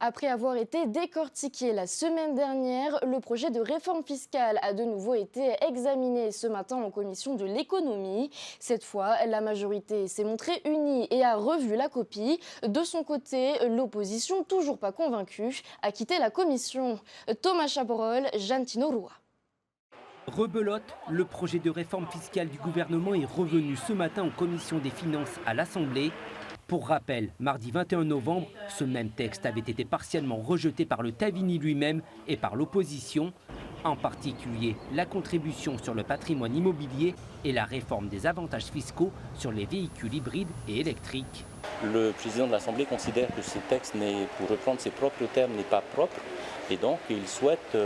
Après avoir été décortiqué la semaine dernière, le projet de réforme fiscale a de nouveau été examiné ce matin en commission de l'économie. Cette fois, la majorité s'est montrée unie et a revu la copie. De son côté, l'opposition, toujours pas convaincue, a quitté la commission. Thomas Chabrol, Jeanne Tino-Roua. Rebelote, le projet de réforme fiscale du gouvernement est revenu ce matin en commission des finances à l'Assemblée. Pour rappel, mardi 21 novembre, ce même texte avait été partiellement rejeté par le Tavini lui-même et par l'opposition, en particulier la contribution sur le patrimoine immobilier et la réforme des avantages fiscaux sur les véhicules hybrides et électriques. Le président de l'Assemblée considère que ce texte, pour reprendre ses propres termes, n'est pas propre et donc il souhaite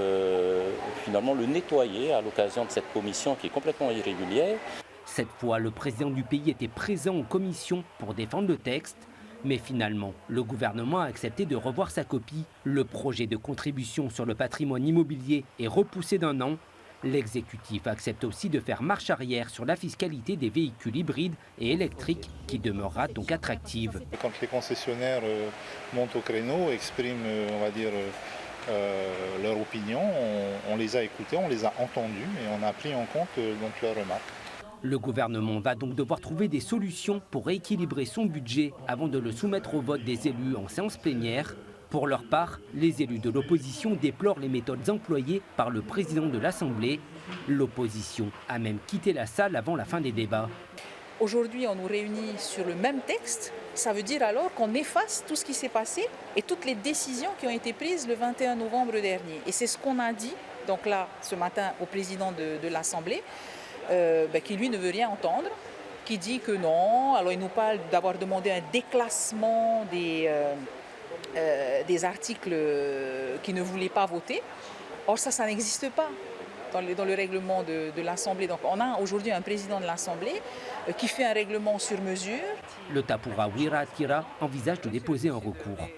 finalement le nettoyer à l'occasion de cette commission qui est complètement irrégulière. Cette fois, le président du pays était présent en commission pour défendre le texte. Mais finalement, le gouvernement a accepté de revoir sa copie. Le projet de contribution sur le patrimoine immobilier est repoussé d'1 an. L'exécutif accepte aussi de faire marche arrière sur la fiscalité des véhicules hybrides et électriques qui demeurera donc attractive. Quand les concessionnaires montent au créneau, expriment, on va dire, leur opinion, on les a écoutés, on les a entendus et on a pris en compte donc leurs remarques. Le gouvernement va donc devoir trouver des solutions pour rééquilibrer son budget avant de le soumettre au vote des élus en séance plénière. Pour leur part, les élus de l'opposition déplorent les méthodes employées par le président de l'Assemblée. L'opposition a même quitté la salle avant la fin des débats. Aujourd'hui, on nous réunit sur le même texte. Ça veut dire alors qu'on efface tout ce qui s'est passé et toutes les décisions qui ont été prises le 21 novembre dernier. Et c'est ce qu'on a dit, donc là, ce matin, au président de l'Assemblée. Qui lui ne veut rien entendre, qui dit que non. Alors il nous parle d'avoir demandé un déclassement des articles qu'il ne voulait pas voter. Or ça n'existe pas dans le règlement de l'Assemblée. Donc on a aujourd'hui un président de l'Assemblée qui fait un règlement sur mesure. Le Tapura Wiratira envisage de déposer un recours.